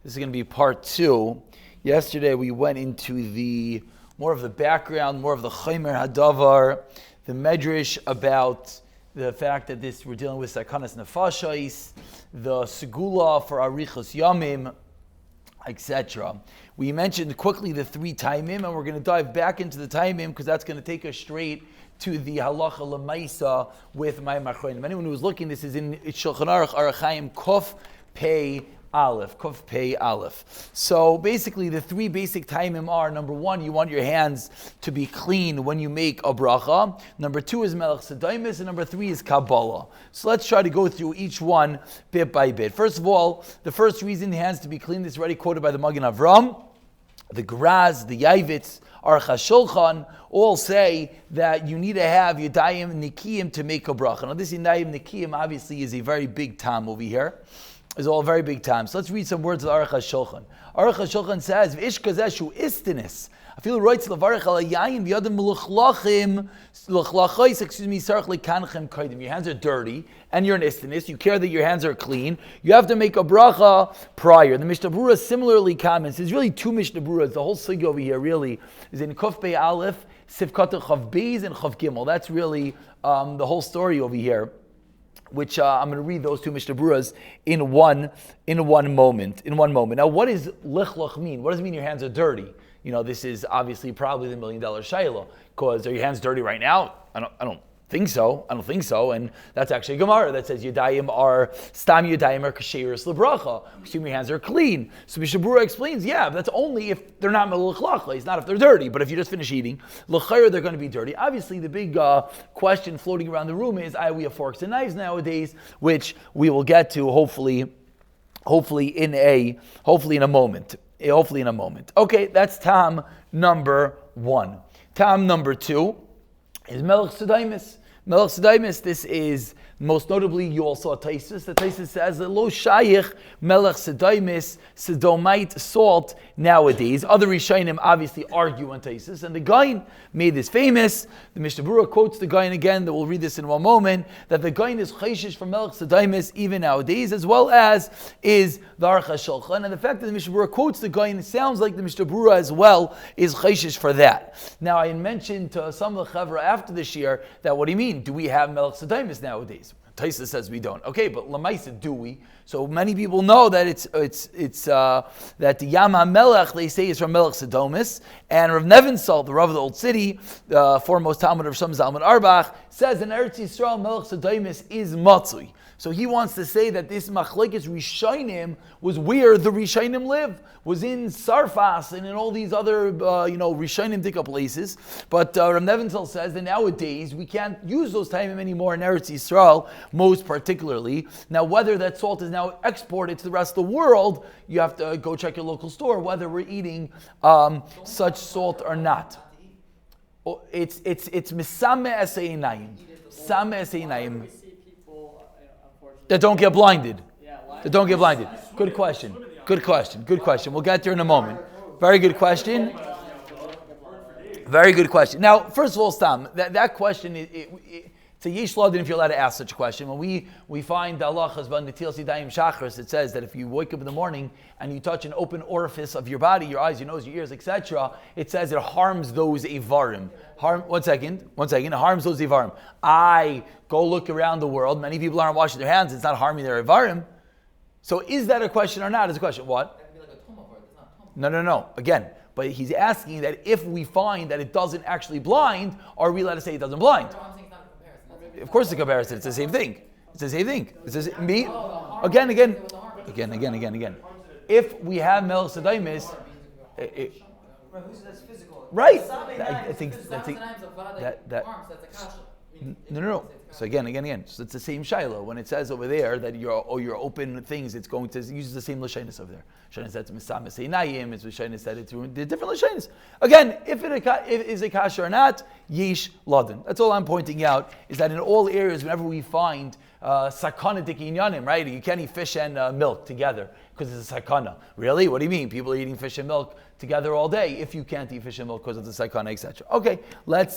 This is going to be part 2. Yesterday we went into more of the background, more of the Chaimer Hadavar, the Medrash about the fact that we're dealing with Sakanas Nefashos, the Segula for Arichos Yamim, etc. We mentioned quickly the 3 Taimim, and we're going to dive back into the Taimim because that's going to take us straight to the Halacha L'Maisa with Mayim Achronim. Anyone who was looking, this is in Shulchan Aruch Arachaim Kof Pei Aleph. Kof Pei Aleph. So basically the 3 basic Taimim are, number 1, you want your hands to be clean when you make a bracha. Number 2 is Melech Sedaimis, and number 3 is Kabbalah. So let's try to go through each one bit by bit. First of all, the first reason the hands to be clean, this is already quoted by the Magen Avram. The Graz, the Yavitz, Aruch HaShulchan all say that you need to have Yadayim Nikiyim to make a bracha. Now this Yadayim Nikiyim obviously is a very big time over here. It's all a very big time. So let's read some words of Aruch HaShulchan. Aruch HaShulchan says, V'ish kazeshu istinis. I feel right to levarech al yayin v'yadam l'chlachim l'chlachos, sarach lekanchem kaidim. Your hands are dirty and you're an istinis. You care that your hands are clean. You have to make a bracha prior. The Mishnah Berurah similarly comments. There's really 2 Mishnah Berurahs. The whole sig over here really is in Kof Pei Aleph, Sivkata Chav Beis, and Chav Gimel. That's really the whole story over here, which I'm going to read those 2 Mishnah Berurahs in one moment. Now, what does lichlach mean? What does it mean your hands are dirty? You know, this is obviously probably the $1 million shayla. Because are your hands dirty right now? I don't think so. And that's actually a Gemara that says Yadayim are Stam Yadayim are Kasheris Lebracha. Assume your hands are clean. So Mishnah Berurah explains, yeah, that's only if they're not Melech. It's not if they're dirty. But if you just finish eating, L'chayr, they're going to be dirty. Obviously, the big question floating around the room is, we have forks and knives nowadays, which we will get to hopefully in a moment. Okay, that's Tam number 1. Tam number 2 is Melech Sedaimis. Melech Sedaimis, this is most notably, you also saw Taisus. The Taisus says that Lo Shayich Melech Sedaimis, Sedomite salt nowadays. Other Rishonim obviously argue on Taisus, and the Gaon made this famous. The Mishnah Berurah quotes the Gaon again, that we'll read this in one moment, that the Gaon is Chayshish for Melech Sedaimis even nowadays, as well as is the Aruch HaShulchan. And the fact that the Mishnah Berurah quotes the Gaon, it sounds like the Mishnah Berurah as well is Chayshish for that. Now, I had mentioned to some of the Chavra after this year that what do you mean? Do we have Melech Sedaimis nowadays? Taisa says we don't. Okay, but Lamaisa, do we? So many people know that it's that the Yam HaMelech, they say, is from Melech Sedomis, and Rav Nevinsal, the Rav of the Old City, the foremost Talmud of Shom Zalman Arbach, says in Eretz Yisrael Melech Sedomis is Matzui. So he wants to say that this Machlekes Rishonim was where the Rishonim live, was in Sarfas and in all these other Rishonim Dika places. But Rav Nevinsal says that nowadays we can't use those timim anymore in Eretz Yisrael, most particularly. Now, whether that salt is now exported to the rest of the world, you have to go check your local store whether we're eating such salt or not. It's misame eseinayim, same eseinayim. That don't get blinded. Good question. We'll get there in a moment. Very good question. Now, first of all, Stam, that question, it's a yesh ladin if you're allowed to ask such a question. When we find halachas ban netil sidayim shachris, it says that if you wake up in the morning and you touch an open orifice of your body, your eyes, your nose, your ears, etc., it says it harms those ivarim. One second. It harms those ivarim. I go look around the world. Many people aren't washing their hands. It's not harming their ivarim. So is that a question or not? It's a question. What? That could be like a toma for it. It's not toma. No. Again, but he's asking that if we find that it doesn't actually blind, are we allowed to say it doesn't blind? No, I'm saying it's not a comparison. Of course, it's a comparison. It's the same thing. Again. If we have Melech Sedaimis, right? I think that. No. So again. So it's the same Shiloh. When it says over there that your open things, it's going to use the same Lashonis over there. Lashonis that's Misam Seinayim, it's Lashonis that it's the different Lashonis. Again, if it is a kasha or not, Yesh Ladin. That's all I'm pointing out, is that in all areas, whenever we find sakana dikinyanim, right? You can't eat fish and milk together because it's a sakana. Really? What do you mean? People are eating fish and milk together all day if you can't eat fish and milk because of the sakana, etc. Okay, let's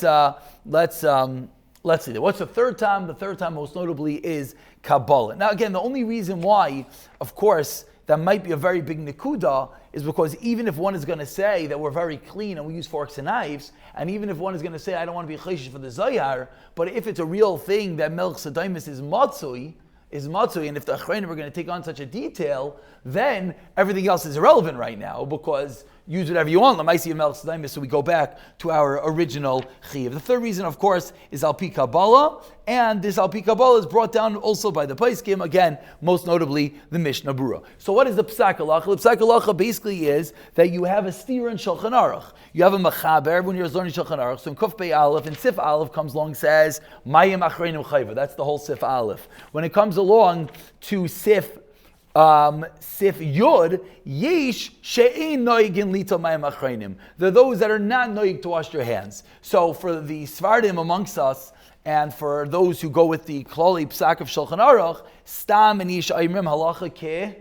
see. What's the third time? The third time, most notably, is Kabbalah. Now, again, the only reason why, of course, that might be a very big nikuda is because even if one is going to say that we're very clean and we use forks and knives, and even if one is going to say I don't want to be chayshish for the zayar, but if it's a real thing that melch sedaimis is matzui, and if the Achronim are going to take on such a detail, then everything else is irrelevant right now, because use whatever you want. Lamaisi melch sedaimis. So we go back to our original chiyuv. The third reason, of course, is al pi Kabbalah, and this al pi Kabbalah is brought down also by the Paiskim. Again, most notably the Mishnah Berurah. So what is the psak halacha? The psak halacha basically is that you have a steer in Shulchan Aruch. You have a mechaber when you're learning Shulchan Aruch. So in Kuf Pei Aleph and Sif Aleph comes along and says Mayim Achronim chayva. That's the whole Sif Aleph. When it comes along to Sif Yud, Yesh she'ein noigin lita mayim achronim. They're those that are not noig to wash their hands. So for the Svardim amongst us, and for those who go with the Klali Psak of Shulchan Aruch, Stam and Yesh Aimrim halacha ke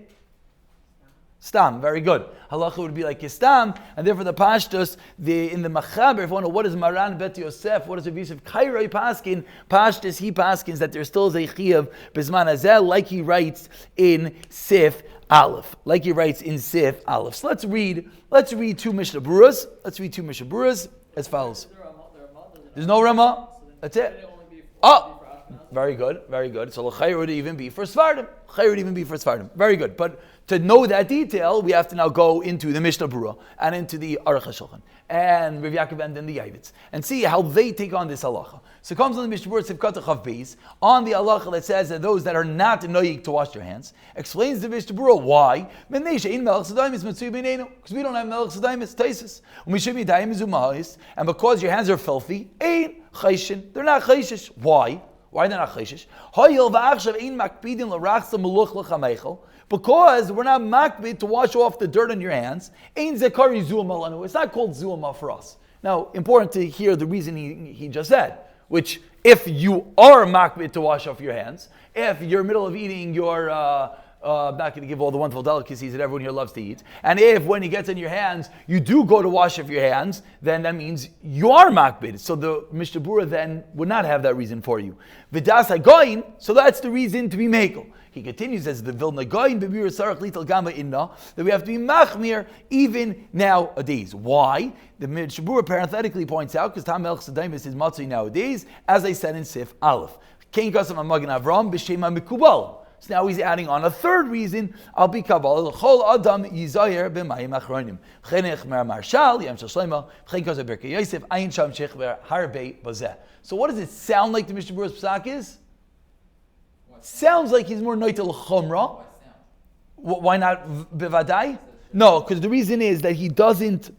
Stam. Very good. Halacha would be like Stam, and therefore the Pashtus, in the Machaber, if you wonder what is Maran Bet Yosef, what is Rav Yosef Kairoi Paskin, Pashtus he Paskins that there still is a Chiyuv Bisman Hazel, like he writes in Sif Aleph. So let's read two Mishnah Beruras. As follows. There's no Rama. That's it. Oh, very good. So l'chayr would even be for Svardim. Very good. But to know that detail, we have to now go into the Mishnah Berurah and into the Aruch HaShulchan and Rav Yaakov and the Yavitz and see how they take on this halacha. So it comes on the Mishnah Berurah Sivkata Chav Beis on the halacha that says that those that are not noyig to wash their hands. Explains the Mishnah Berurah why. Because we don't have melech sedaimis taisis. And because your hands are filthy, ein chayshin. They're not chayshish. Why? Why they're not chayshish? Because we're not makbid to wash off the dirt on your hands. Ein zekari zuam alanu. It's not called zuama for us. Now, important to hear the reason he just said, which if you are makbid to wash off your hands, if you're in the middle of eating your I'm not going to give all the wonderful delicacies that everyone here loves to eat. And if when it gets in your hands, you do go to wash off your hands, then that means you are makbid. So the Mishnah Berurah then would not have that reason for you. V'das hagoyin, so that's the reason to be mekel. He continues as the Vilna Goyin b'bir sarach lital gama inna, that we have to be machmir even nowadays. Why? The Mishnah Berurah parenthetically points out because Tam Melch Sedaimis is matzui nowadays, as I said in Sif Aleph. Kein kasam amagen Avram b'shema mikubal. So now he's adding on a third reason, al pi Kabbalah, l'chol adam yizayer b'mayim achronim. V'chenech mer marshal, yam shel shleima, v'chen kaza berkei Yosef, ayin sham shech harbe bazeh. So what does it sound like the Mishnah Berurah's psak is? Sounds like he's more noitel chumrah. Why not bevadai? No, because the reason is that he doesn't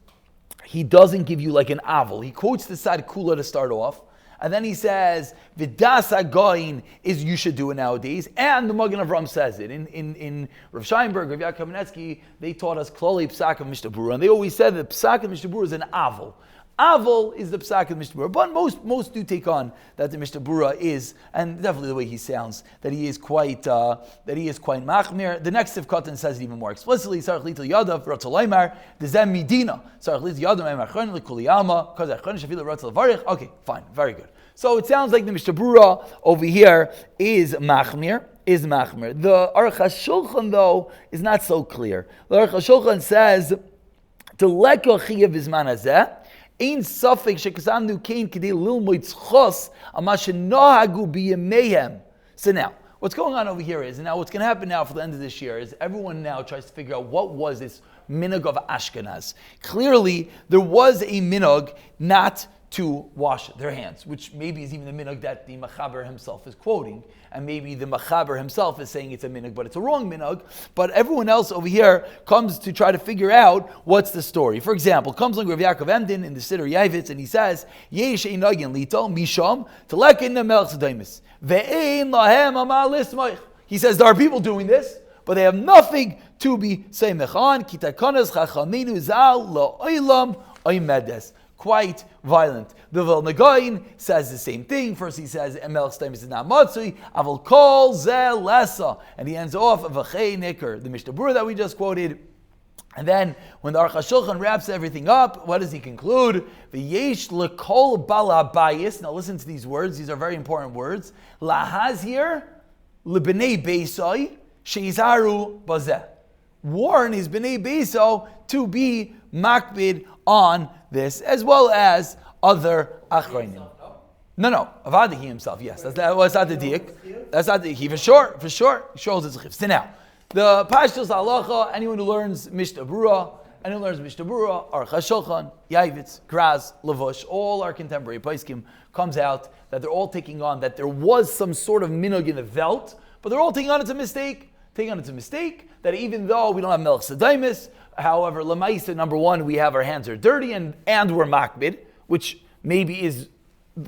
give you like an aval. He quotes the side kula to start off. And then he says, V'das hagoyin is you should do it nowadays. And the Magen Avram says it. In Rav Scheinberg, Rav Yaakov Kamenetsky, they taught us Klali Psak of Mishnah Berurah. And they always said that Psak of Mishnah Berurah is an aval. Aval is the Psak of Mishnah Berurah. But most do take on that the Mishnah Berurah is, and definitely the way he sounds, that he is quite machmir. The next Sivkatan says it even more explicitly. Sarach lital yadav ratzalaymar dezem midina. Sarach lital yadav Mayim Achronim likuliyama because Achronim shafilah ratzal varich. Okay, fine, very good. So it sounds like the Mishnah Berurah over here is machmir. The Aruch HaShulchan though is not so clear. The Aruch HaShulchan says to leko chiyav bizman hazeh. Ein safek shekasamnu kain k'dei lilmoid tzchos ama shenohagu b'yamehem. So now, what's going on over here is, and now what's going to happen now for the end of this year is everyone now tries to figure out what was this minhag of Ashkenaz. Clearly, there was a minhag not to wash their hands, which maybe is even the minhag that the Machaber himself is quoting, and maybe the Machaber himself is saying it's a minhag, but it's a wrong minhag. But everyone else over here comes to try to figure out what's the story. For example, comes along Rav Yaakov Emden in the Siddur Yavitz, and he says, Yesh einagin lito misham telekin melech sedaimis ve'ein lahem amal lismoich. He says there are people doing this, but they have nothing to be seimech on. Kitakonas chachaminu zal la'olam oimedes. Quite violent. The Vilna Goyin says the same thing. First he says Melech Sedaimis is not matzui, aval kol zeh lesa, and he ends off of v'chei niker, the Mishnah Berurah that we just quoted. And then when the Aruch HaShulchan wraps everything up, what does he conclude? V'yesh lekol balabayis. Now listen to these words; these are very important words. Lahazir lebnei beisai sheizaru bazeh. warn his Bnei Beiso to be makbid on this, as well as other Achronim. No, Avada he himself, yes. That's not the diak. That's not the he, for sure. Shows it's a chif. So now, the Pashtus Halacha, anyone who learns Mishnah Berurah, anyone who learns Mishnah Berurah, Aruch HaShulchan, Yavitz, Graz, Lavush, all our contemporary Paiskim, comes out that they're all taking on that there was some sort of minhag in the Velt, but they're all taking on it's a mistake. That even though we don't have Melech Sedaimis, however, Lamaisa, number one, we have our hands are dirty and we're makbid, which maybe is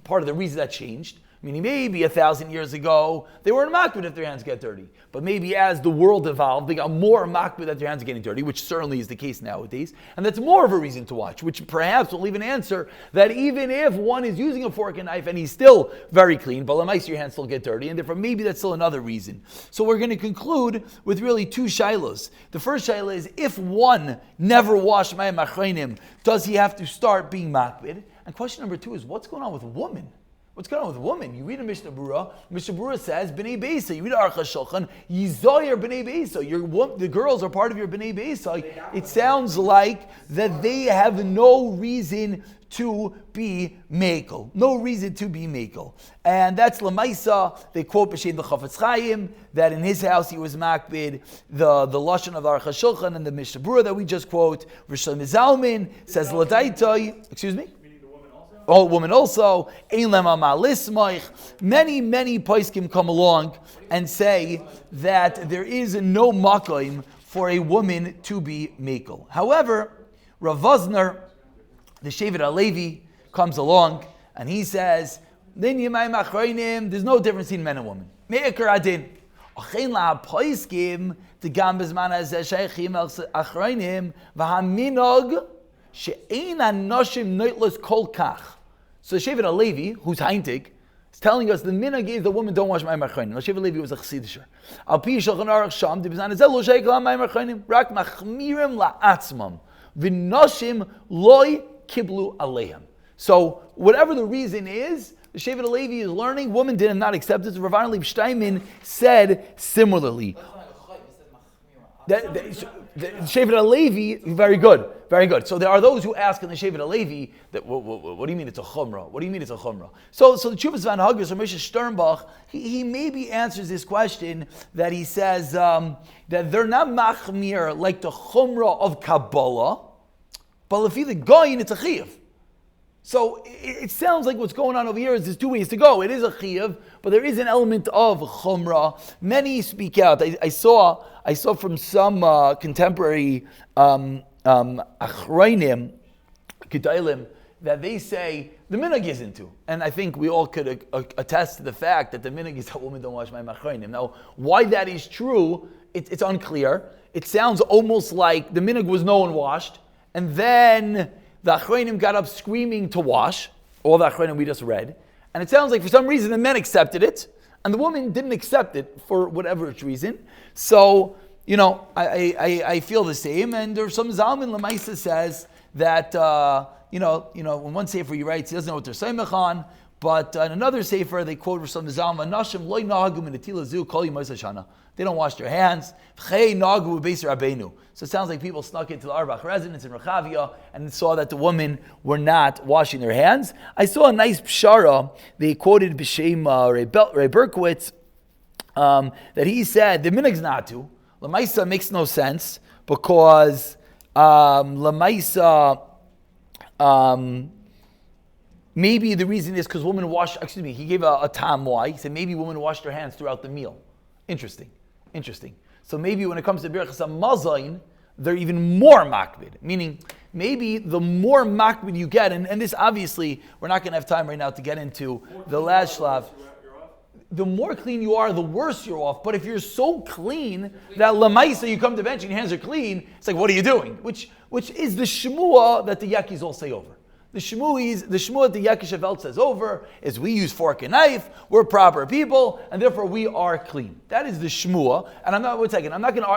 part of the reason that changed. Meaning maybe 1,000 years ago, they weren't makbid if their hands get dirty. But maybe as the world evolved, they got more makbid that their hands are getting dirty, which certainly is the case nowadays. And that's more of a reason to watch, which perhaps will even answer that even if one is using a fork and knife and he's still very clean, but lemais your hands still get dirty, and therefore maybe that's still another reason. So we're going to conclude with really two shilos. The first shiloh is, if one never washed Mayim Achronim, does he have to start being makbid? And question number two is, what's going on with women? What's going on with women? You read a Mishnah Berurah. Mishnah Berurah says Bnei Beisa. You read Aruch HaShulchan. Yizoyer Bnei Beisa. The girls are part of your Bnei Beisa. It sounds like that they have no reason to be mekel. No reason to be mekel. And that's Lamaisa. They quote B'Shem the Chafetz Chaim that in his house he was makbid. The lashon of Aruch HaShulchan and the Mishnah Berurah that we just quote. Rishon Mizalmin says Ladaitoi. Excuse me. Oh, woman also. Many poskim come along and say that there is no makom for a woman to be mekel. However, Rav Vosner, the Shevet HaLevi, comes along and he says, there's no difference between men and women. Me'ikar adin. Achein la'poskim t'gam bezman hazeh sheichim achronim v'haminog she'ein hanoshim noitlos kol kach. So Shevet HaLevi, who's heintig, is telling us the minhag is the woman don't wash Mayim Achronim. Shevet HaLevi was a chassidisher. Al pi Shulchan Aruch Sham dibzan ezel lo sheikh la Mayim Achronim rak machmirim la'atzmam v'noshim loy kiblu aleihem. So whatever the reason is, the Shevet HaLevi is learning. Women did not accept it. Rav Arnold Steinman said similarly. The Shevet HaLevi, very good. So there are those who ask in the Shevet HaLevi that what do you mean it's a chumrah? What do you mean it's a chumrah? So the Chuvas Van Haggis or Moshe Sternbach, he maybe answers this question that he says that they're not machmir like the chumrah of Kabbalah, but if the goyin it's a chiyuv. So it sounds like what's going on over here is there's two ways to go. It is a chiyuv, but there is an element of chumrah. Many speak out. I saw from some contemporary achronim, gedailim, that they say the minhag is into. And I think we all could attest to the fact that the minhag is that women don't wash Mayim Achronim. Now, why that is true, it's unclear. It sounds almost like the minhag was no one washed, and then the Achronim got up screaming to wash, all the Achronim we just read, and it sounds like for some reason the men accepted it, and the woman didn't accept it for whatever its reason. So, I feel the same, and there's some Zalman Lamaisa says that, when one sefer he writes, he doesn't know what they're sayimach on, but in another sefer they quote some Zalman, Nashim loy nahagu min atila zu kol yom hashana. They don't wash their hands. So it sounds like people snuck into the Arbach residence in Rechavia and saw that the women were not washing their hands. I saw a nice pshara. They quoted B'Shem Ray Berkowitz that he said the minhag's not to. Lamaisa makes no sense because Lamaisa maybe the reason is because women wash. He gave a tam why. He said maybe women wash their hands throughout the meal. Interesting. So maybe when it comes to Birchas HaMazayin, they're even more makbid. Meaning, maybe the more makbid you get, and this obviously, we're not going to have time right now to get into the last shlav. The more clean you are, the worse you're off. But if you're so clean that lamaisa, you come to bench and your hands are clean, it's like, what are you doing? Which is the shmua that the yakis all say over. The shmua that the Yakish Avelt says over is we use fork and knife, we're proper people, and therefore we are clean. That is the shmua. And I'm not going to,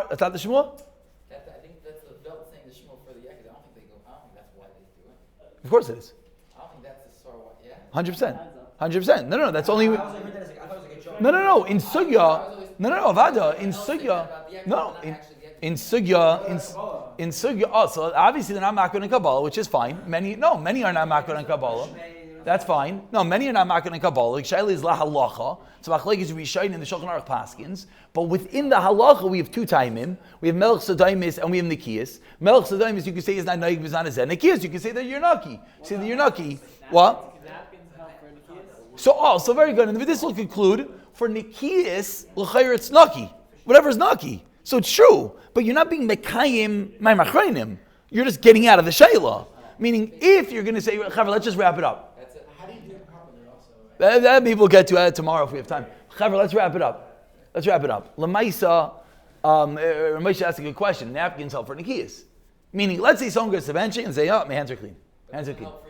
that's not the shmua? I think that's the Velt saying the shmua for the Yakish. I don't think that's why they do it. Of course it is. I don't think that's the sort of, yeah. 100%. No, that's only... No, in Sugya, Avada, in in sugya. Oh, so obviously they're not makbid in Kabbalah, which is fine. Many are not makbid in Kabbalah. That's fine. No, many are not makbid in Kabbalah. Like Shaila is la halacha. So Machlekes is Rishayin in the Shulchan Aruch Paskins. But within the halacha, we have two taimim. We have melech sadaimis and we have nikiyas. Melech sadaimis, you can say is not naig, is not a zeh. Nikiyas, you can say that you're naki. Say that you're naki. What? So very good. And this will conclude for nikiyas l'chayr it's naki. Whatever is naki. So it's true, but you're not being mekayim Mayim Achronim. You're just getting out of the shayla. Meaning, if you're going to say, Chaver, let's just wrap it up. How do you do it properly also? That maybe we'll get to tomorrow if we have time. Chaver, let's wrap it up. Lamaisa, Ramesh asked a good question. Napkins help for nikiyas. Meaning, let's say someone goes to benching and say, oh, my hands are clean.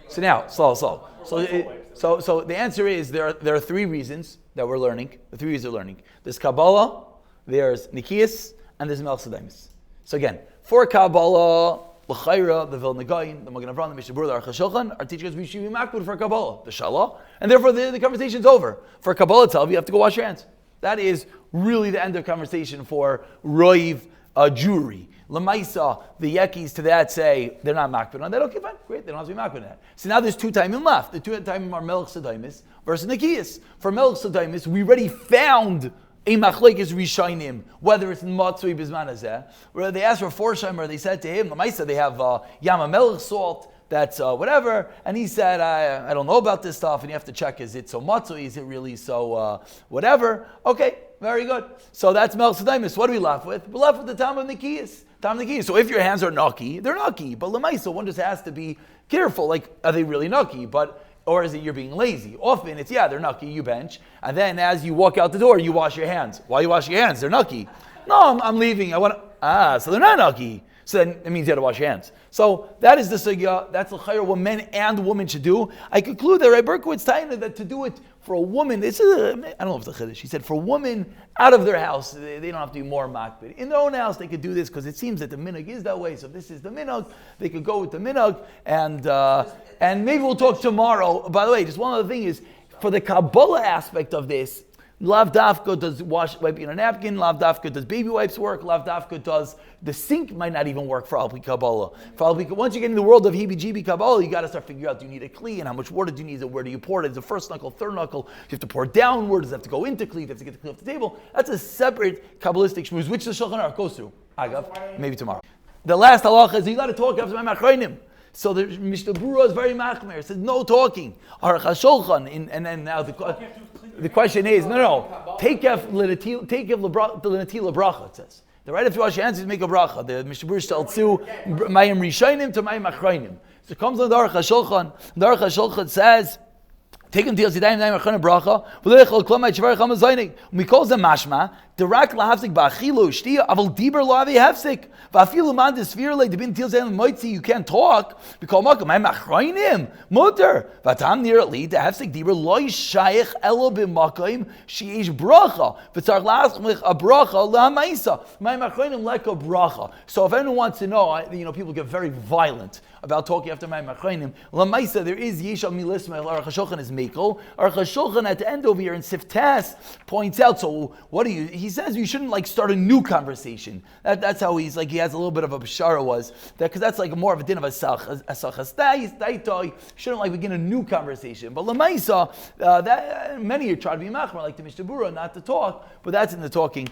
So now, slow. So the answer is there are three reasons that we're learning. The three reasons we're learning. There's Kabbalah, there's nikiyas, and there's Melech Sadaimis. So again, for Kabbalah, L'chayra, the Vilna Gaon, the Magen Avraham, the Mishnah Berurah, the Aruch HaShulchan are teaching us we should be makbid for Kabbalah, the Shalah, and therefore the conversation's over. For Kabbalah itself, you have to go wash your hands. That is really the end of conversation for Roiv Jewry. Lamaisa, the Yekis to that say they're not makbid on that. Okay, fine, great, they don't have to be makbid on that. So now there's two taimim left. The two taimim are Melech Sadaimis versus Nikiyas. For Melech Sadaimis, we already found a machlekes rishonim, whether it's matzui bizman hazeh, where they asked for Forshimer, they said to him, Lamaisa, they have yama melech salt, that's whatever, and he said, I don't know about this stuff, and you have to check, is it so matzui, is it really so whatever? Okay, very good. So that's melech sadaimis. What are we left with? We're left with the tam of nikiyas. So if your hands are naki, they're naki, but Lamaisa, one just has to be careful, like, are they really naki? Or is it you're being lazy? Often it's, they're nucky, you bench. And then as you walk out the door, you wash your hands. Why you wash your hands? They're nucky. No, I'm leaving. So they're not nucky. So then it means you have to wash your hands. So that is the sugya. That's the chayr what men and women should do. I conclude that Rabbi Berkowitz telling that to do it for a woman, I don't know if it's a chiddush. He said for a woman out of their house, they don't have to be more makbid. In their own house, they could do this because it seems that the minhag is that way. So if this is the minhag, they could go with the minhag. And maybe we'll talk tomorrow. By the way, just one other thing is, for the Kabbalah aspect of this, Lav Dafka does wiping on a napkin, Lav Dafka does baby wipes work, Lav Dafka does, the sink might not even work for Alpi Kabbalah. Once you get in the world of heebie-jeebie Kabbalah, you got to start figuring out, do you need a kli, and how much water do you need, and where do you pour it? Is it the first knuckle, third knuckle? You have to pour downward, does it have to go into kli, do you have to get the kli off the table? That's a separate Kabbalistic shmooze, which the Shulchan Aruch goes through. Agav, maybe tomorrow. The last halacha is you got to talk after Mayim Achronim. So the Mishnah Berurah is very machmer. It says no talking. Aruch HaShulchan, and then now the question is, no. Take the Lenatila bracha, it says. The right after you wash your hands is make a bracha. The Mishnah Berurah tells you Mayim Rishonim to Mayim Achronim. So it comes on the Aruch HaShulchan. The Aruch HaShulchan says, take him to Yossidayim Mayim Achronim bracha. V'lechol klomay shvar chama zaynik. We call them mashma. Dirak lahafsik ba'achilu shtiya aval diber lo avi hefsik. Va'afilu man desfir le dibin til zayin moitzi. You can't talk. Because makam Mayim Achronim muter. V'tam nir li the hefsik diber lo yishayich elo b'makayim sheish bracha. V'tzarch laschmich a bracha la'maisa. Mayim Achronim like a bracha. So if anyone wants to know, people get very violent about talking after Mayim Achronim. La'maisa there is yeshal milisma. Aruch HaShulchan is mekel. Aruch HaShulchan at the end over here in Siftas points out. So what do you? He says you shouldn't start a new conversation. That's how he has a little bit of a bishara was that because that's more of a din of a sachas daitoi. Shouldn't begin a new conversation. But lamaisa that many are trying to be machmer like the Mishnah Berurah not to talk, but that's in the talking.